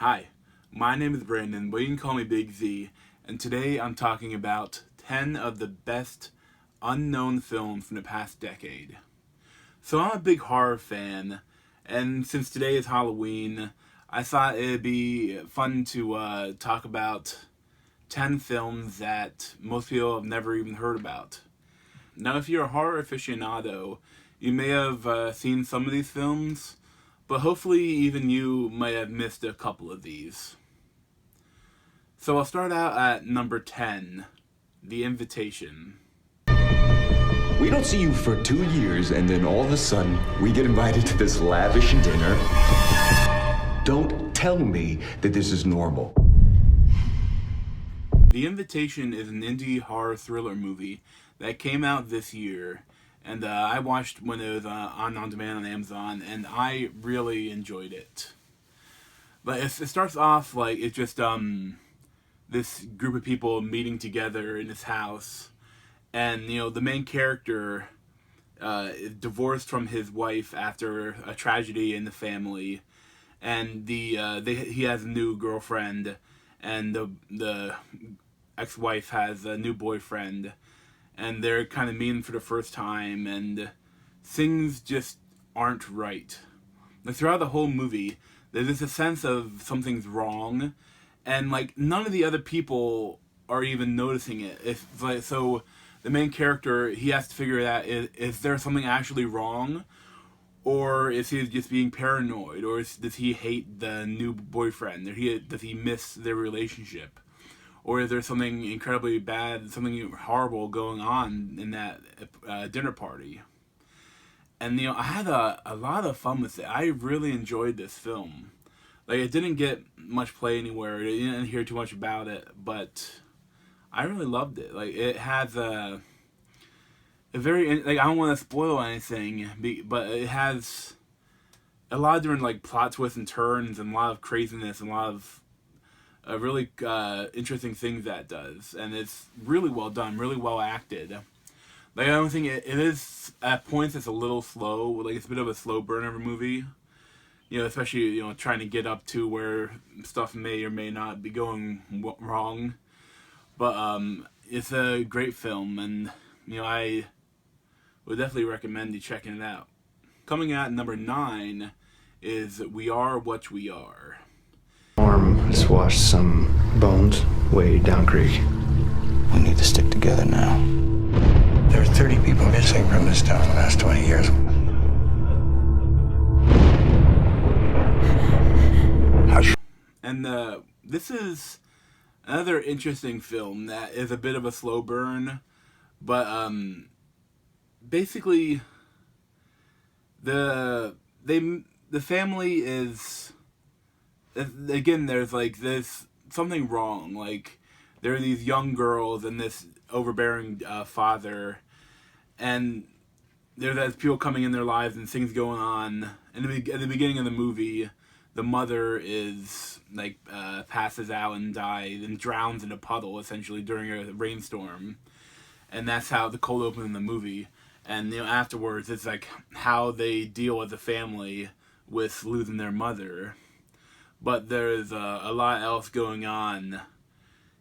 Hi, my name is Brandon, but you can call me Big Z, and today I'm talking about 10 of the best unknown films from the past decade. So I'm a big horror fan, and since today is Halloween, I thought it'd be fun to talk about 10 films that most people have never even heard about. Now, if you're a horror aficionado, you may have seen some of these films, but hopefully even you might have missed a couple of these. So I'll start out at number 10, The Invitation. We don't see you for 2 years, and then all of a sudden, we get invited to this lavish dinner. Don't tell me that this is normal. The Invitation is an indie horror thriller movie that came out this year, and I watched when it was on demand on Amazon, and I really enjoyed it. But it starts off like it's just this group of people meeting together in this house, and the main character is divorced from his wife after a tragedy in the family, and he has a new girlfriend, and the ex-wife has a new boyfriend, and they're kind of meeting for the first time, and things just aren't right. Like throughout the whole movie, there's just a sense of something's wrong, and like none of the other people are even noticing it. So the main character, he has to figure out, is there something actually wrong, or is he just being paranoid, or does he hate the new boyfriend, or does he miss their relationship? Or is there something incredibly bad, something horrible going on in that dinner party? And, I had a lot of fun with it. I really enjoyed this film. Like, it didn't get much play anywhere. I didn't hear too much about it. But I really loved it. Like, it has a very... Like, I don't want to spoil anything, but it has a lot of different, like, plot twists and turns, and a lot of craziness, and a lot of really interesting things that does, and it's really well done, really well acted. Like, I don't think it is at points it's a little slow, like it's a bit of a slow burn of a movie, especially trying to get up to where stuff may or may not be going wrong. But it's a great film, and I would definitely recommend you checking it out. Coming out at number 9 is We Are What We Are. Just washed some bones way down creek. We need to stick together now. There are 30 people missing from this town in the last 20 years. And this is another interesting film that is a bit of a slow burn, but basically the family is... Again, there's something wrong. Like, there are these young girls and this overbearing father, and there's people coming in their lives and things going on. And at the beginning of the movie, the mother is passes out and dies and drowns in a puddle essentially during a rainstorm, and that's how the cold open in the movie. And afterwards, it's like how they deal as a family with losing their mother. But there's a lot else going on,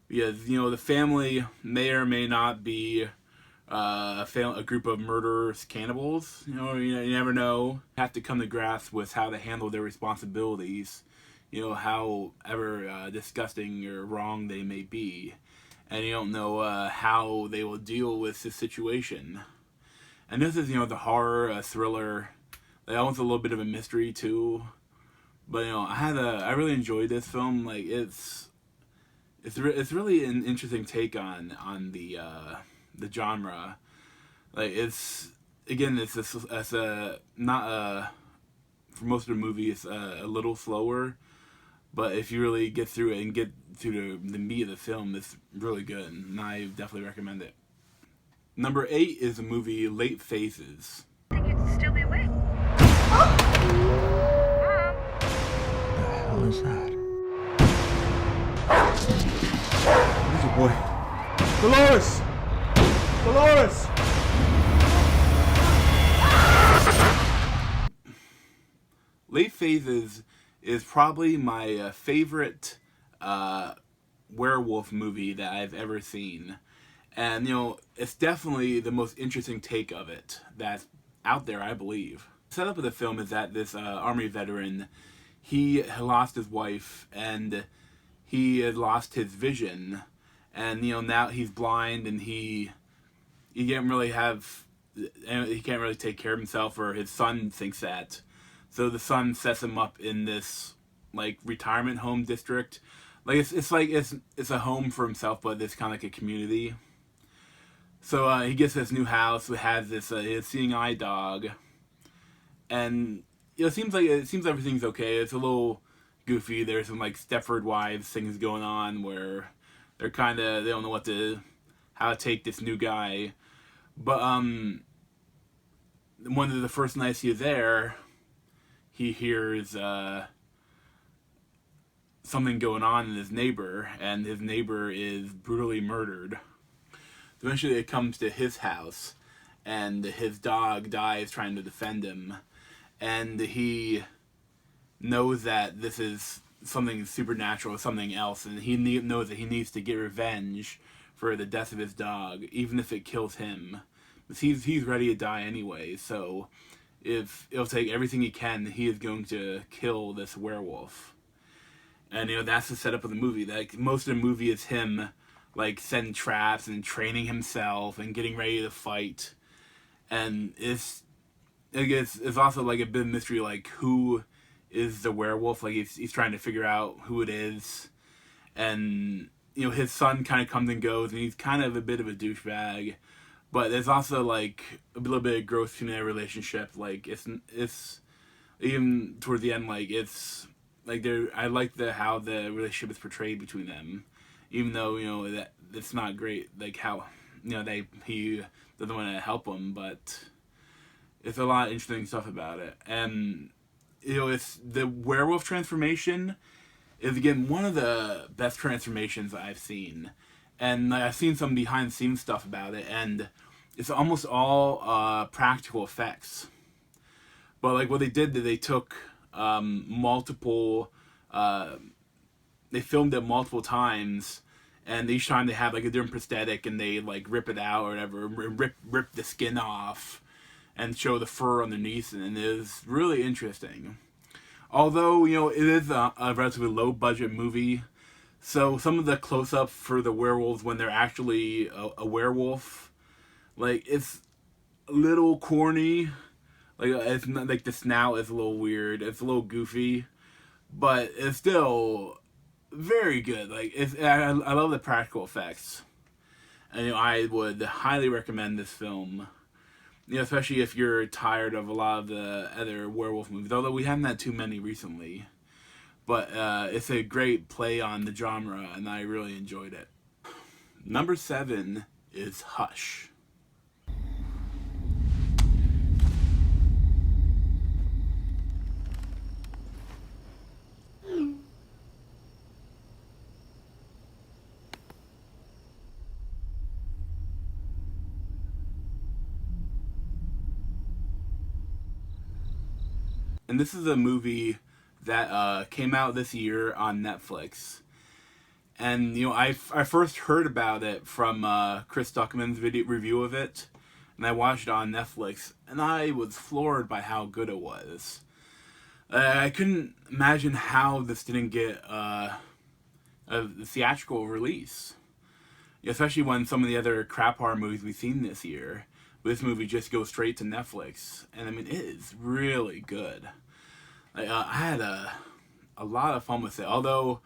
because the family may or may not be a group of murderous cannibals. You never know. You have to come to grasp with how to handle their responsibilities, however disgusting or wrong they may be, and you don't know how they will deal with the situation. And this is the horror thriller. Like, almost a little bit of a mystery too. But I really enjoyed this film. Like, it's really an interesting take on the genre. Like, it's not for most of the movie it's a little slower, but if you really get through it and get through the meat of the film, it's really good, and I definitely recommend it. Number 8 is the movie Late Phases. I think you'd still be awake. What is that? There's a boy. Dolores! Dolores! Late Phases is probably my favorite werewolf movie that I've ever seen. And, it's definitely the most interesting take of it that's out there, I believe. The setup of the film is that this Army veteran, he had lost his wife, and he had lost his vision. And, now he's blind, and he can't really take care of himself, or his son thinks that. So the son sets him up in this, like, retirement home district. Like, it's a home for himself, but it's kind of like a community. So he gets this new house, it has this his seeing eye dog, and it seems everything's okay. It's a little goofy. There's some like Stepford Wives things going on where they don't know how to take this new guy. But one of the first nights he's there, he hears something going on in his neighbor, and his neighbor is brutally murdered. Eventually it comes to his house, and his dog dies trying to defend him, and he knows that this is something supernatural, something else, and he knows that he needs to get revenge for the death of his dog, even if it kills him. Because he's ready to die anyway, so if it'll take everything he can, he is going to kill this werewolf. And, that's the setup of the movie. Like, most of the movie is him, like, setting traps and training himself and getting ready to fight. And it's also, like, a bit of mystery, like, who is the werewolf. Like, he's trying to figure out who it is. And, his son kind of comes and goes, and he's kind of a bit of a douchebag. But there's also, like, a little bit of growth in their relationship. Like, it's even towards the end, like, it's, like, I like how the relationship is portrayed between them. Even though, that it's not great, like, how, he doesn't want to help him, but it's a lot of interesting stuff about it. And, it's the werewolf transformation is, again, one of the best transformations I've seen. And, like, I've seen some behind-the-scenes stuff about it, and it's almost all practical effects. But, like, what they did, they took multiple... they filmed it multiple times, and each time they have like a different prosthetic, and they like rip it out or whatever, rip the skin off, and show the fur underneath, and it is really interesting. Although it is a relatively low budget movie, so some of the close up for the werewolves when they're actually a werewolf, like it's a little corny. Like it's not, like the snout is a little weird, it's a little goofy, but it's still very good. Like I love the practical effects, and I would highly recommend this film. Especially if you're tired of a lot of the other werewolf movies. Although we haven't had too many recently, but it's a great play on the genre, and I really enjoyed it. Number 7 is Hush. And this is a movie that came out this year on Netflix. And, I first heard about it from Chris Duckman's review of it. And I watched it on Netflix. And I was floored by how good it was. I couldn't imagine how this didn't get a theatrical release. Especially when some of the other crap horror movies we've seen this year. This movie just goes straight to Netflix. And, I mean, it is really good. I had a lot of fun with it. Although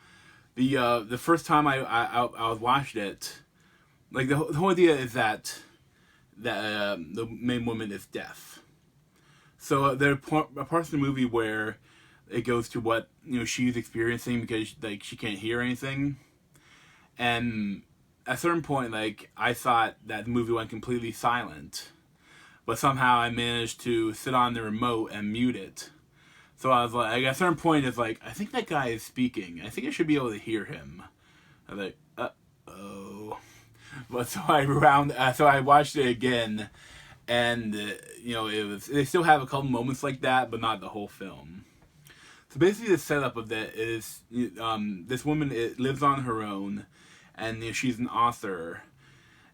the first time I watched it, like the whole idea is that the main woman is deaf. So there are parts of the movie where it goes to what she's experiencing because like she can't hear anything, and at a certain point, like I thought that the movie went completely silent, but somehow I managed to sit on the remote and mute it. So I was like, at a certain point, it's like, I think that guy is speaking. I think I should be able to hear him. I was like, uh-oh. But so I watched it again, and, they still have a couple moments like that, but not the whole film. So basically, the setup of that is this woman lives on her own, and she's an author,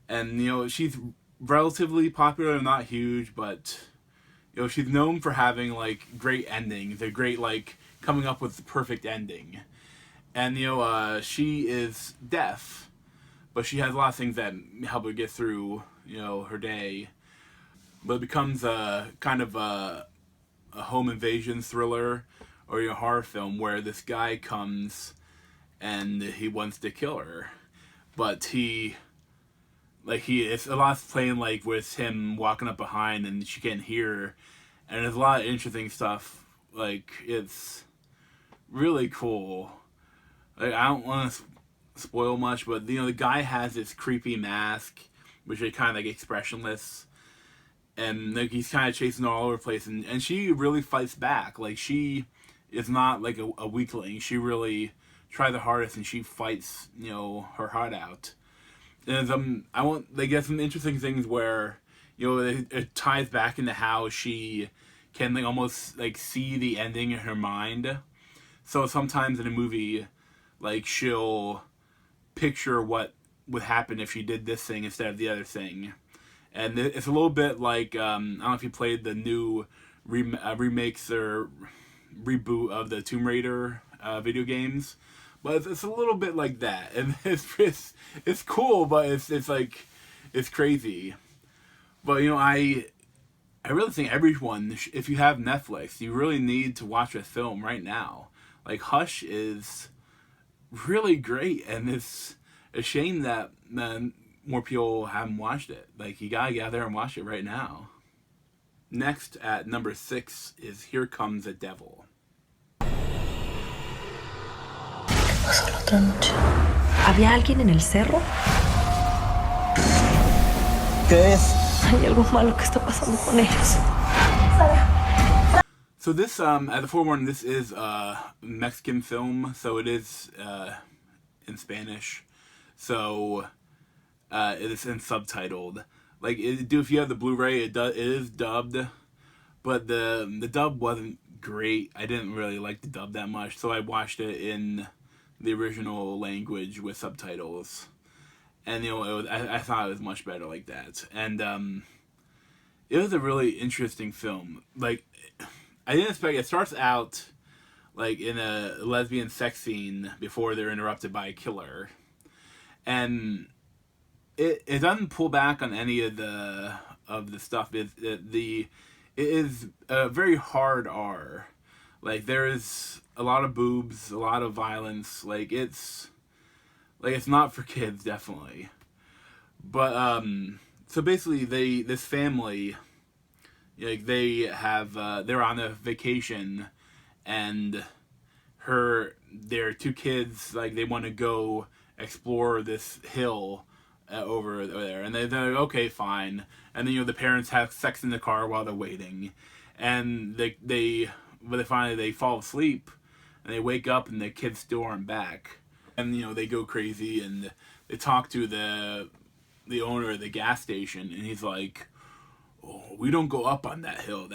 and she's relatively popular, not huge, but she's known for having like great endings, a great like coming up with the perfect ending, and she is deaf, but she has a lot of things that help her get through her day, but it becomes a kind of a home invasion thriller or a horror film where this guy comes and he wants to kill her, but it's a lot playing like with him walking up behind and she can't hear, and there's a lot of interesting stuff. Like, it's really cool. Like, I don't want to spoil much, but the guy has this creepy mask, which is kind of like expressionless, and like he's kind of chasing her all over the place, and she really fights back. Like, she is not like a weakling. She really tries the hardest, and she fights her heart out. And they get some interesting things where it ties back into how she can like almost like see the ending in her mind. So sometimes in a movie, like, she'll picture what would happen if she did this thing instead of the other thing, and it's a little bit like I don't know if you played the new remakes or reboot of the Tomb Raider video games, but it's a little bit like that, and it's cool, but it's like it's crazy. But I really think everyone, if you have Netflix, you really need to watch a film right now. Like, Hush is really great, and it's a shame that more people haven't watched it. Like, you gotta get out there and watch it right now. Next, at number 6, is Here Comes a Devil. Pasó la otra noche. ¿Había alguien en el cerro? ¿Qué es? Hay algo malo que está pasando con ellos. So this, as a forewarning, this is a Mexican film, so it is in Spanish. So it is subtitled. Like, if you have the Blu-ray, it is dubbed, but the dub wasn't great. I didn't really like the dub that much, so I watched it in the original language with subtitles, and I thought it was much better like that. And it was a really interesting film. Like, I didn't expect it. Starts out like in a lesbian sex scene before they're interrupted by a killer, and it doesn't pull back on any of the stuff. It is a very hard R. Like, there is a lot of boobs, a lot of violence. Like, it's not for kids, definitely. But so basically, this family, like, they're on a vacation, and their 2 kids, like, they want to go explore this hill over there, and they're like, okay, fine. And then the parents have sex in the car while they're waiting, and they finally fall asleep, and they wake up and the kids still aren't back, and they go crazy, and they talk to the owner of the gas station, and he's like, oh, we don't go up on that hill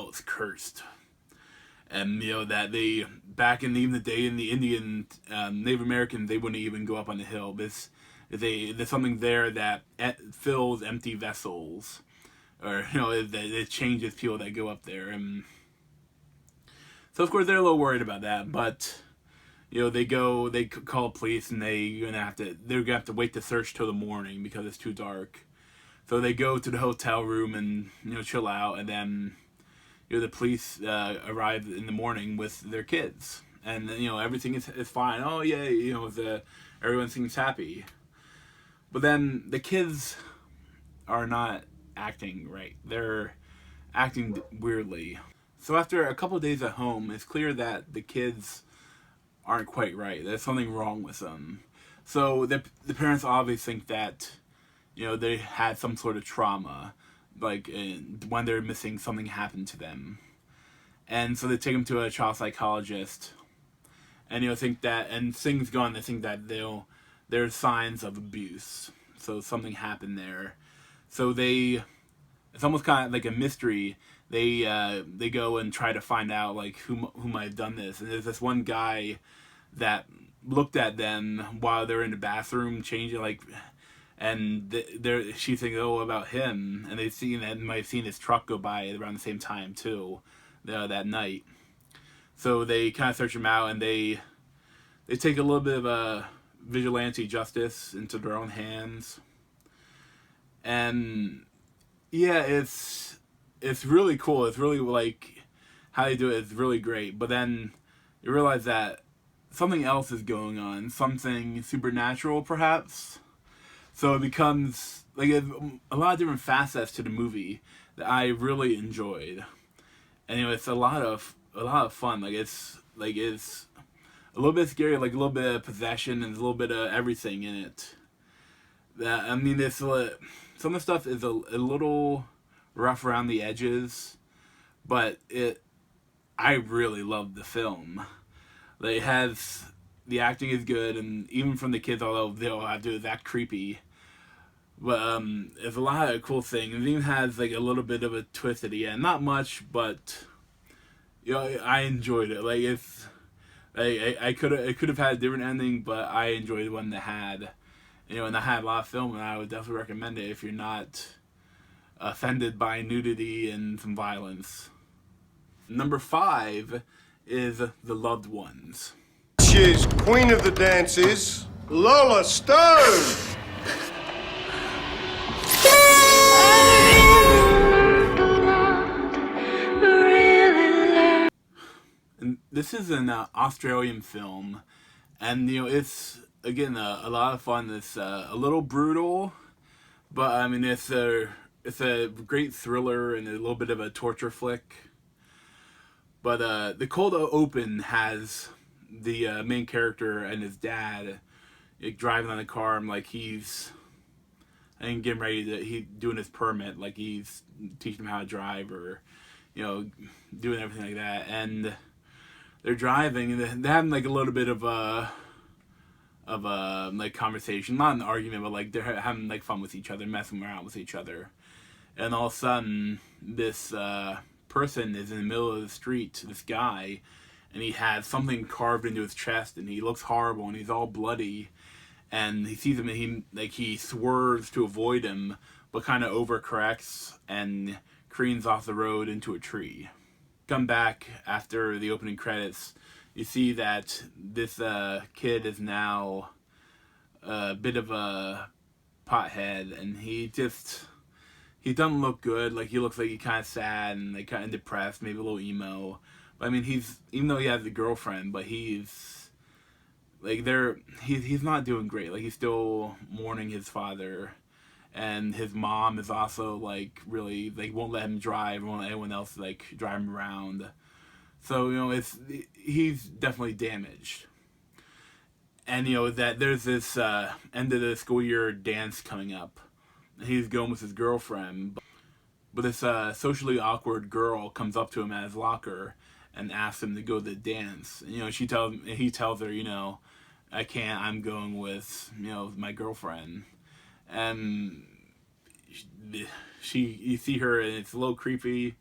is cursed. And that they, back in the day, in the Indian Native Americans, they wouldn't even go up on the hill. There's something there that fills empty vessels, or it changes people that go up there. And so of course they're a little worried about that, but they call police, and they're gonna have to wait to search till the morning because it's too dark. So they go to the hotel room and chill out, and then the police arrive in the morning with their kids, and everything is fine. Oh yeah, everyone seems happy, but then the kids are not acting right. They're acting weirdly. So after a couple of days at home, it's clear that the kids aren't quite right. There's something wrong with them. So the parents obviously think that they had some sort of trauma, like when they're missing, something happened to them, and so they take them to a child psychologist, and think that, and things go on. They think that there's signs of abuse, so something happened there. So it's almost kind of like a mystery. they go and try to find out like who might have done this. And there's this one guy that looked at them while they're in the bathroom changing, like, and she's thinking, oh, about him, and might have seen his truck go by around the same time too, that night. So they kind of search him out, and they take a little bit of a vigilante justice into their own hands. And yeah, it's really cool. It's really, like, how they do it is really great. But then you realize that something else is going on, something supernatural perhaps. So it becomes like a lot of different facets to the movie that I really enjoyed. And it's a lot of fun. Like it's a little bit scary, like a little bit of possession and a little bit of everything in it. That, I mean, some of the stuff is a little rough around the edges, but I really loved the film. Like, it has, the acting is good, and even from the kids, although they all have to act creepy. But there's a lot of cool things. It even has like a little bit of a twist at the end. Not much, but I enjoyed it. Like it could have had a different ending, but I enjoyed the one that had. And I had a lot of film, and I would definitely recommend it if you're not offended by nudity and some violence. Number 5 is The Loved Ones. She's Queen of the Dances, Lola Stone! And this is an Australian film, and it's again a lot of fun. It's a little brutal, but I mean it's a great thriller and a little bit of a torture flick. But the cold open has the main character and his dad driving on the car, and like he's getting ready to doing his permit, like he's teaching him how to drive or doing everything like that, and they're driving and they're having like a little bit of a like conversation, not an argument, but like they're having like fun with each other, messing around with each other, and all of a sudden this person is in the middle of the street, this guy, and he has something carved into his chest, and he looks horrible, and he's all bloody, and he sees him, and he swerves to avoid him, but kind of overcorrects and careens off the road into a tree. Come back after the opening credits, you see that this kid is now a bit of a pothead, and he doesn't look good. Like, he looks like he's kind of sad and like kind of depressed, maybe a little emo. But I mean, even though he has a girlfriend, but he's not doing great. Like, he's still mourning his father, and his mom is also like really like won't let him drive, won't let anyone else like drive him around. So he's definitely damaged. And that there's this end of the school year dance coming up. He's going with his girlfriend, but this socially awkward girl comes up to him at his locker and asks him to go to the dance. And, he tells her, I can't. I'm going with my girlfriend. And you see her, and it's a little creepy.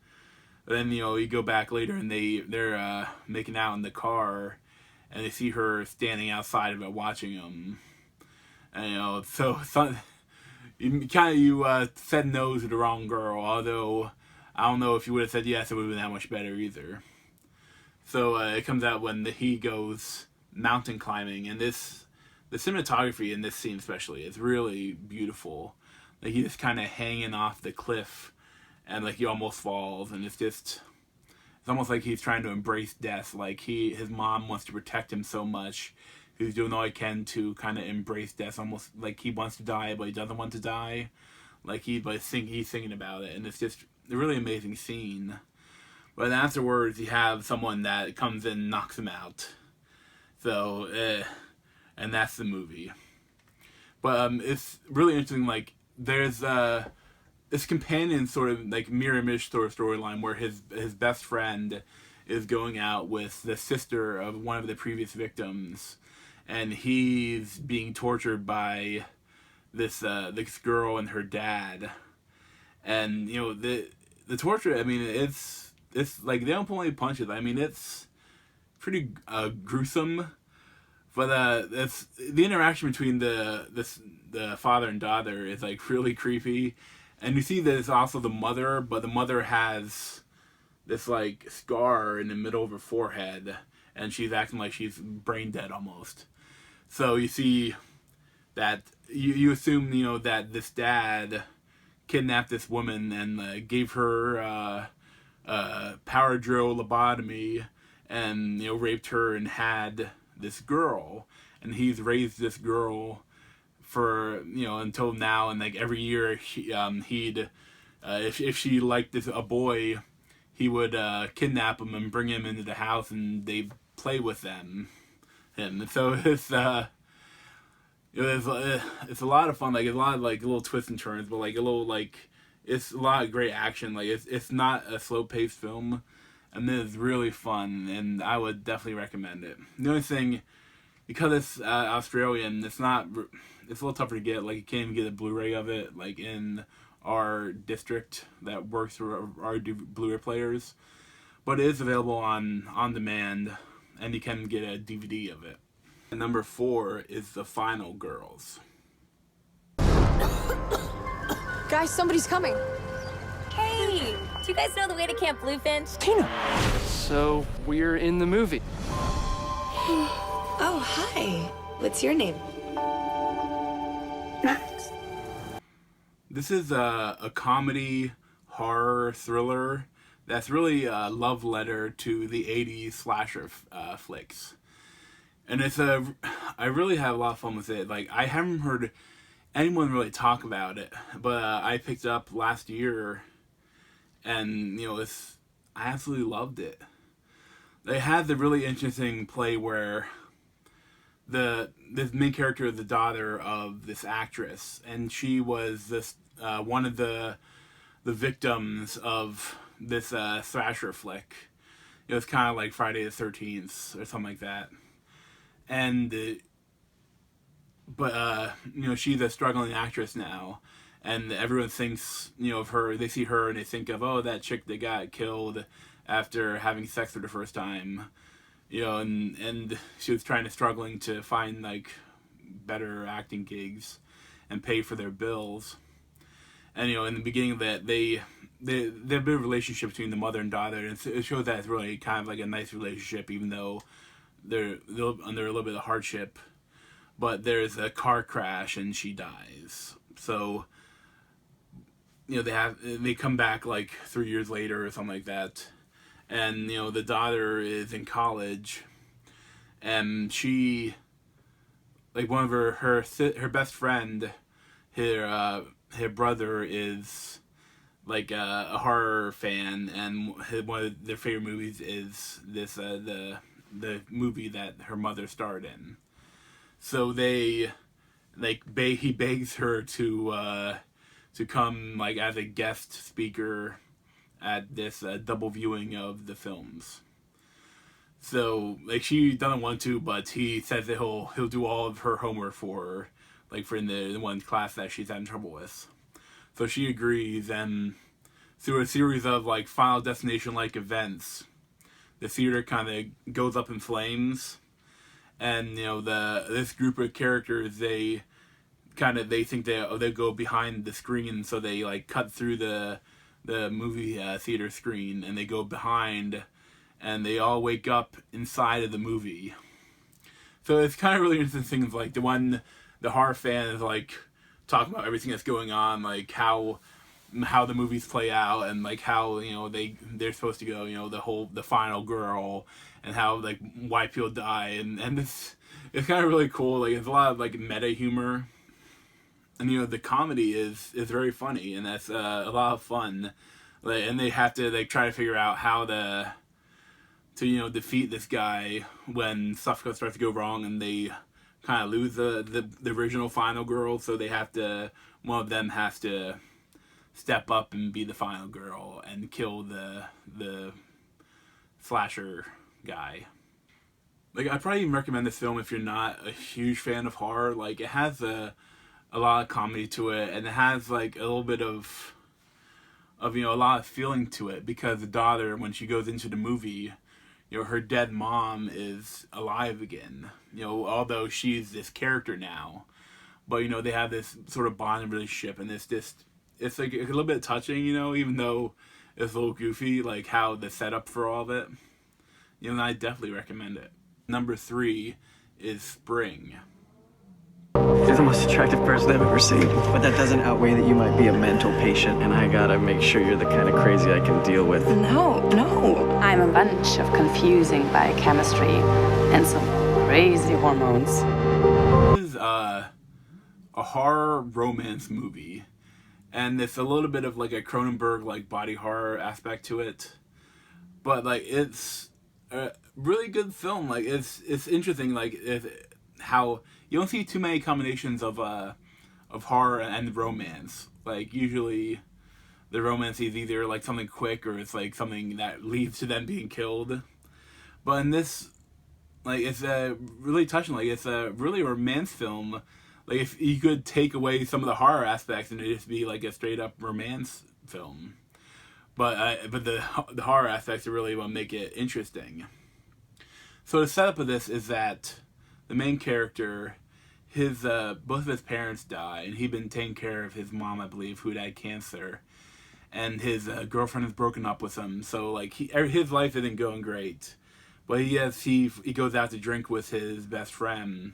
Then you go back later, and they're making out in the car, and they see her standing outside of it watching him. And you said no to the wrong girl. Although I don't know if you would have said yes, it would have been that much better either. So it comes out when he goes mountain climbing, and the cinematography in this scene especially is really beautiful. Like, he's just kind of hanging off the cliff, and like he almost falls, and it's almost like he's trying to embrace death. Like his mom wants to protect him so much, he's doing all he can to kind of embrace death. Almost like he wants to die, but he doesn't want to die. Like he's thinking about it, and it's just a really amazing scene. But then afterwards, you have someone that comes in and knocks him out. So, and that's the movie. But it's really interesting. Like, there's this companion sort of like mirror image sort of storyline where his best friend is going out with the sister of one of the previous victims, and he's being tortured by this girl and her dad. And the torture, I mean, it's like they don't pull any punches. I mean, it's pretty gruesome, but it's the interaction between the father and daughter is like really creepy, and you see that it's also the mother, but the mother has this like scar in the middle of her forehead, and she's acting like she's brain dead almost. So you see that you assume that this dad kidnapped this woman and gave her power drill lobotomy and raped her and had this girl, and he's raised this girl for until now, and like every year he'd if she liked a boy, he would kidnap him and bring him into the house and they play with him. And so it's a lot of fun. Like it's a lot of like little twists and turns, but like a little like it's a lot of great action. Like it's not a slow paced film, and it's really fun, and I would definitely recommend it. The only thing, because it's Australian, it's a little tougher to get. Like you can't even get a Blu-ray of it like in our district that works for our Blu-ray players, but it is available on demand, and you can get a DVD of it. And number 4 is The Final Girls. Guys, somebody's coming. Hey, do you guys know the way to Camp Bluefinch? Tina. So we're in the movie. Oh, hi. What's your name? This is a comedy horror thriller that's really a love letter to the 80s slasher flicks. And I really have a lot of fun with it. Like, I haven't heard anyone really talk about it, but I picked it up last year, and I absolutely loved it. They had the really interesting play where the main character is the daughter of this actress, and she was this one of the victims of this slasher flick. It was kind of like Friday the 13th or something like that. And she's a struggling actress now, and everyone thinks of her. They see her and they think of, oh, that chick that got killed after having sex for the first time, and she was struggling to find like better acting gigs and pay for their bills. And in the beginning of that, they have a bit of a relationship between the mother and daughter, and it shows that it's really kind of like a nice relationship, even though they're under a little bit of hardship. But there's a car crash and she dies. So they come back like 3 years later or something like that, and the daughter is in college, and she, like, one of her best friend, her brother is like a horror fan, and one of their favorite movies is this the movie that her mother starred in. So he begs her to come like as a guest speaker at this double viewing of the films. So like she doesn't want to, but he says that he'll do all of her homework for her, like for in the one class that she's having trouble with. So she agrees, and through a series of like Final Destination like events, the theater kind of goes up in flames, and this group of characters, they think they go behind the screen, so they like cut through the movie theater screen, and they go behind, and they all wake up inside of the movie. So it's kind of really interesting things, like the horror fan is like talking about everything that's going on, like how the movies play out, and like how they're supposed to go, the final girl, and how like why people die, and it's kind of really cool. Like it's a lot of like meta humor, and the comedy is very funny, and that's a lot of fun. Like, and they have to like try to figure out how to defeat this guy when stuff starts to go wrong, and they kind of lose the original final girl, so one of them has to step up and be the final girl and kill the slasher guy. Like, I'd probably even recommend this film if you're not a huge fan of horror. Like, it has a lot of comedy to it, and it has like a little bit of of, a lot of feeling to it, because the daughter, when she goes into the movie, her dead mom is alive again, although she's this character now. But, they have this sort of bond relationship, and it's like a little bit touching, even though it's a little goofy, like how the setup for all of it. And I definitely recommend it. Number 3 is Spring. You're the most attractive person I've ever seen. But that doesn't outweigh that you might be a mental patient, and I gotta make sure you're the kind of crazy I can deal with. No. I'm a bunch of confusing biochemistry and some crazy hormones. This is a horror romance movie, and it's a little bit of like a Cronenberg like body horror aspect to it, but like it's a really good film. Like it's interesting, like how you don't see too many combinations of horror and romance. Like usually the romance is either like something quick or it's like something that leads to them being killed. But in this, like, it's really touching. Like, it's a really romance film. Like, if you could take away some of the horror aspects and it'd just be like a straight up romance film. But the horror aspects are really what make it interesting. So the setup of this is that the main character, both of his parents die, and he'd been taking care of his mom, I believe, who had cancer, and his girlfriend has broken up with him. So like his life isn't going great, but he goes out to drink with his best friend,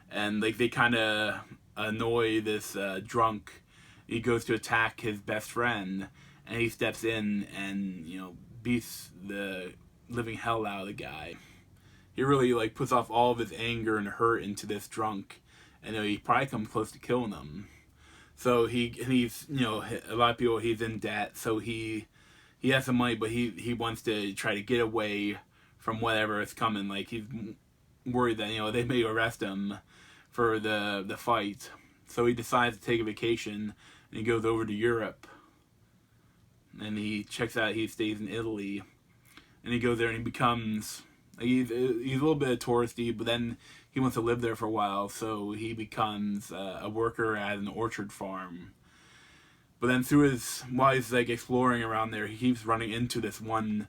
and like they kind of annoy this drunk. He goes to attack his best friend, and he steps in and beats the living hell out of the guy. He really like puts off all of his anger and hurt into this drunk, and he probably comes close to killing him. So he's a lot of people, he's in debt, so he has some money, but he wants to try to get away from whatever is coming. Like he's worried that they may arrest him for the fight. So he decides to take a vacation, and he goes over to Europe, and he stays in Italy, and he goes there and he becomes he's a little bit touristy, but then he wants to live there for a while, so he becomes a worker at an orchard farm. But then while he's like exploring around there, he keeps running into this one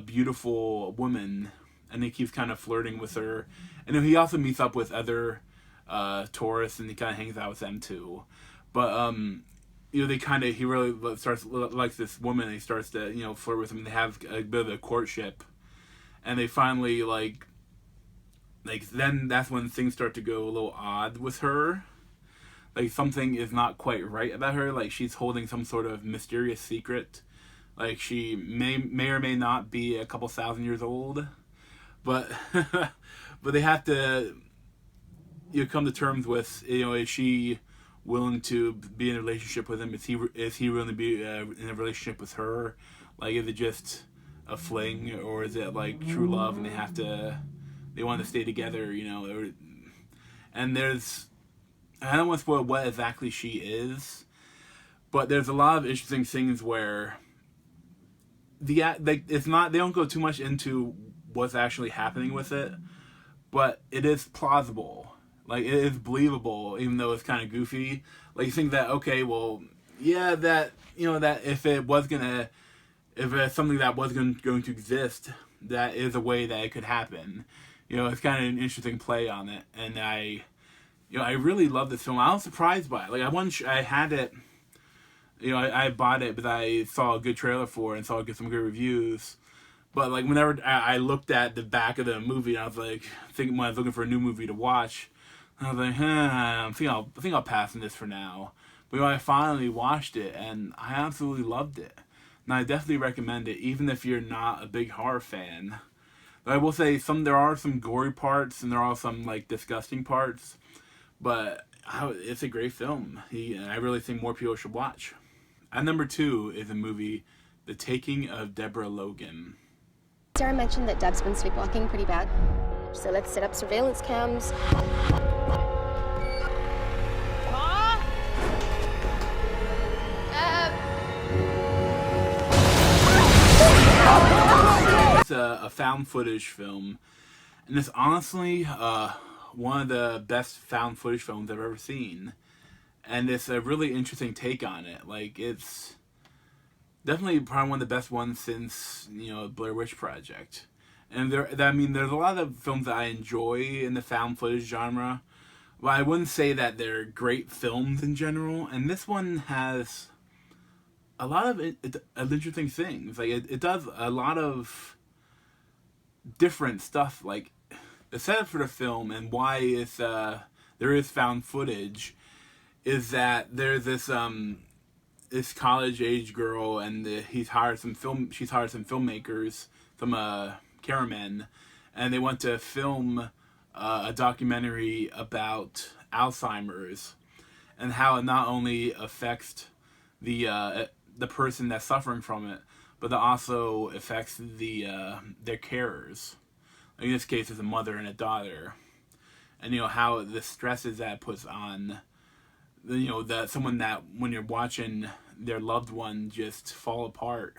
beautiful woman, and he keeps kind of flirting with her. And he also meets up with other tourists, and he kind of hangs out with them too. But he really starts likes this woman, and he starts to flirt with him. And they have a bit of a courtship, and they finally like then that's when things start to go a little odd with her. Like something is not quite right about her. Like she's holding some sort of mysterious secret. Like she may or may not be a couple thousand years old, but but they have to come to terms with is she willing to be in a relationship with him? Is he willing to be in a relationship with her? Like is it just a fling, or is it like true love and they want to stay together, and I don't want to spoil what exactly she is, but there's a lot of interesting things where they don't go too much into what's actually happening with it, but it is plausible. Like it is believable, even though it's kind of goofy. Like you think that, okay, well, yeah, that that if it's something that was going to exist, that is a way that it could happen. It's kind of an interesting play on it, and I really love this film. I was surprised by it. Like I had it, I bought it, but I saw a good trailer for it and saw some good reviews. But like whenever I looked at the back of the movie, I was like thinking when I was looking for a new movie to watch, I was like, I think I'll pass on this for now. But I finally watched it, and I absolutely loved it. And I definitely recommend it, even if you're not a big horror fan. But I will say there are some gory parts, and there are some like disgusting parts. But it's a great film. I really think more people should watch. At number 2 is the movie The Taking of Deborah Logan. Sarah mentioned that Deb's been sleepwalking pretty bad. So let's set up surveillance cams. It's a found footage film, and it's honestly one of the best found footage films I've ever seen. And it's a really interesting take on it. Like Definitely probably one of the best ones since, Blair Witch Project. And there's a lot of films that I enjoy in the found footage genre, but I wouldn't say that they're great films in general. And this one has a lot of interesting things. Like it does a lot of different stuff. Like the setup for the film and why it's there is found footage is that there's this college age girl and she's hired some filmmakers, some cameramen, and they want to film a documentary about Alzheimer's and how it not only affects the person that's suffering from it, but that also affects their carers. In this case, it's a mother and a daughter, and how the stresses that puts on that someone that when you're watching their loved one just fall apart.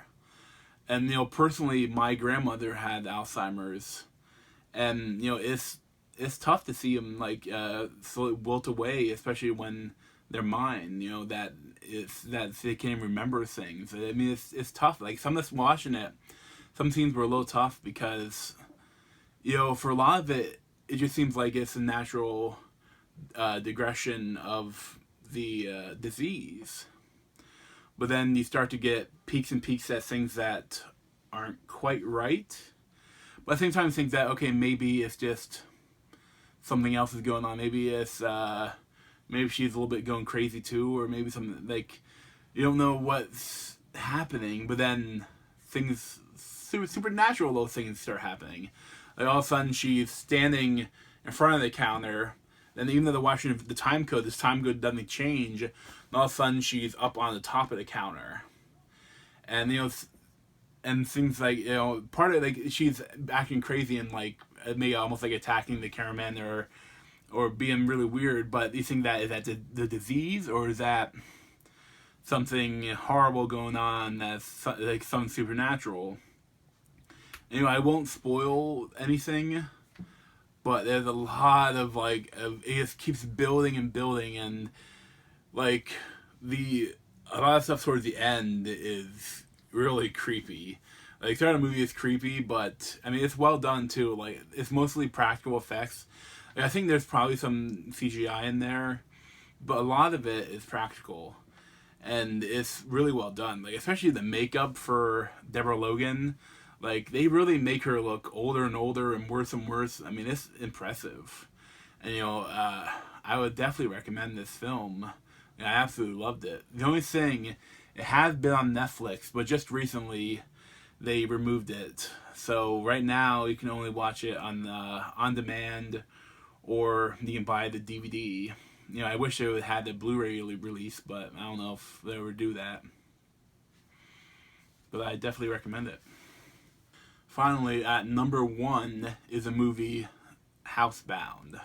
And personally, my grandmother had Alzheimer's, and it's tough to see them like slowly wilt away, especially when they're mine. That they can't even remember things. I mean, it's tough. Like some of us watching it, some scenes were a little tough because for a lot of it, it just seems like it's a natural digression of the disease. But then you start to get peaks and peaks at things that aren't quite right. But at the same time, think that, okay, maybe it's just something else is going on. Maybe it's, maybe she's a little bit going crazy too, or maybe something, like, you don't know what's happening, but then things, supernatural little things start happening. Like all of a sudden she's standing in front of the counter, and even though they're watching the time code, this time code doesn't change. And all of a sudden, she's up on the top of the counter, and and things like part of like she's acting crazy and like maybe almost like attacking the cameraman or being really weird. But you think that is that the disease, or is that something horrible going on that's like something supernatural? Anyway, I won't spoil anything. But there's a lot of it just keeps building and building, and like a lot of stuff towards the end is really creepy. Like throughout the movie is creepy, but I mean it's well done too. Like it's mostly practical effects. Like, I think there's probably some CGI in there, but a lot of it is practical, and it's really well done. Like especially the makeup for Deborah Logan. Like, they really make her look older and older and worse and worse. I mean, it's impressive. And, I would definitely recommend this film. I absolutely loved it. The only thing, it has been on Netflix, but just recently they removed it. So right now you can only watch it on demand, or you can buy the DVD. I wish they would have had the Blu-ray release, but I don't know if they would do that. But I definitely recommend it. Finally, at number 1 is a movie, Housebound.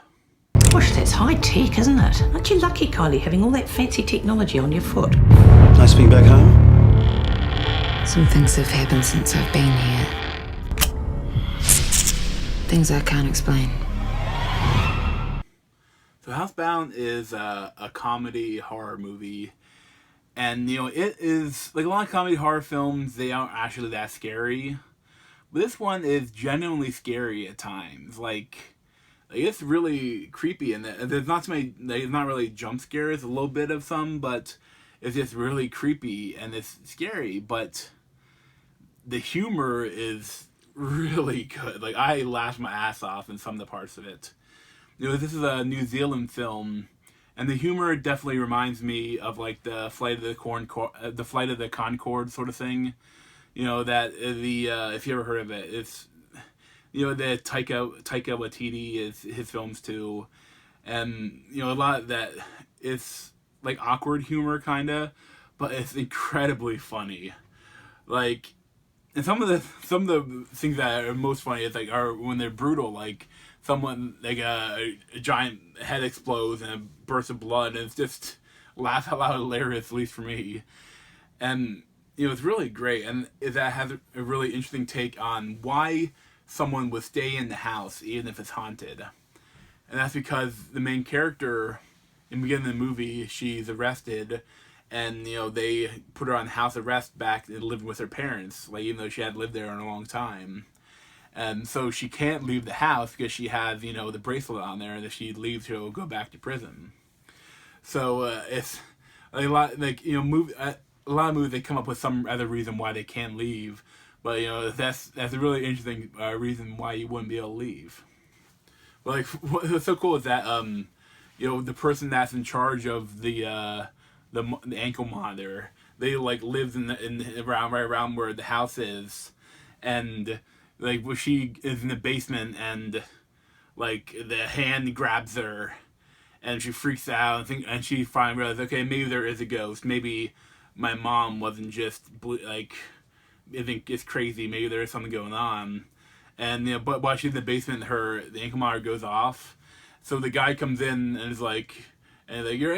Gosh, that's high tech, isn't it? Aren't you lucky, Kylie, having all that fancy technology on your foot? Nice being back home. Some things have happened since I've been here. Things I can't explain. So Housebound is a comedy horror movie. And, it is, like a lot of comedy horror films, they aren't actually that scary. But this one is genuinely scary at times. Like it's really creepy, and there's not really jump scares. A little bit of some, but it's just really creepy and it's scary. But the humor is really good. Like I laughed my ass off in some of the parts of it. This is a New Zealand film, and the humor definitely reminds me of like the Flight of the Concorde sort of thing. That if you ever heard of it, it's the Taika Waititi is his films too, and a lot of that it's like awkward humor kinda, but it's incredibly funny. Like, and some of the things that are most funny are when they're brutal, like someone like a giant head explodes and a burst of blood, and it's just laugh out loud hilarious, at least for me, and. It's really great, and that has a really interesting take on why someone would stay in the house even if it's haunted. And that's because the main character, in the beginning of the movie, she's arrested, and they put her on house arrest back and lived with her parents, like even though she had lived there in a long time. And so she can't leave the house because she has, the bracelet on there, and if she leaves, she'll go back to prison. So it's a lot, a lot of movies, they come up with some other reason why they can't leave, but that's a really interesting reason why you wouldn't be able to leave. But what's so cool is that the person that's in charge of the ankle monitor, they lives right around where the house is, and where she is in the basement, and the hand grabs her, and she freaks out, and she finally realizes, okay, maybe there is a ghost. Maybe my mom wasn't just isn't just crazy. Maybe there is something going on. And but while she's in the basement, the ankle monitor goes off. So the guy comes in and is you're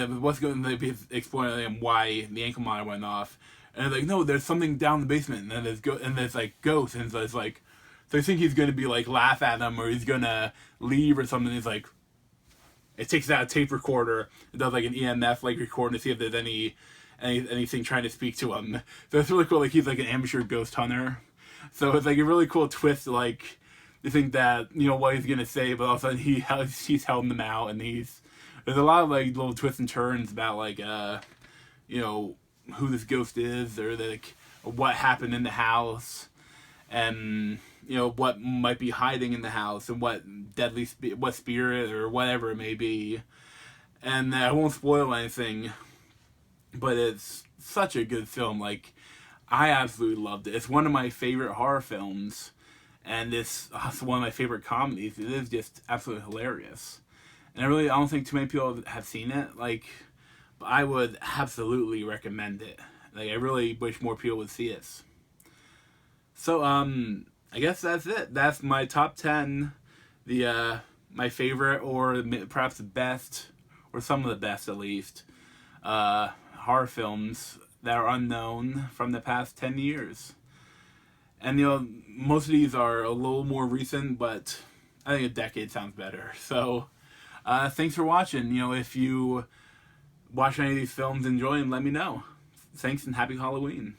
what's going? They explaining why the ankle monitor went off. And they're no, there's something down in the basement, and there's ghosts, and so it's so I think he's gonna be laugh at them, or he's gonna leave or something. He's it takes out a tape recorder, it does an EMF recording to see if there's anything trying to speak to him. So it's really cool. He's an amateur ghost hunter. So it's a really cool twist. You think that what he's gonna say, but all of a sudden he's helping them out, and there's a lot of little twists and turns about who this ghost is, or what happened in the house, and what might be hiding in the house, and what what spirit or whatever it may be. And I won't spoil anything, but it's such a good film. I absolutely loved it. It's one of my favorite horror films, and it's also one of my favorite comedies. It is just absolutely hilarious, and I don't think too many people have seen it. But I would absolutely recommend it. I really wish more people would see it. So, I guess that's it. That's my top 10, my favorite, or perhaps the best, or some of the best at least, horror films that are unknown from the past 10 years. And, most of these are a little more recent, but I think a decade sounds better. So, thanks for watching. If you watch any of these films, enjoy them, let me know. Thanks, and happy Halloween.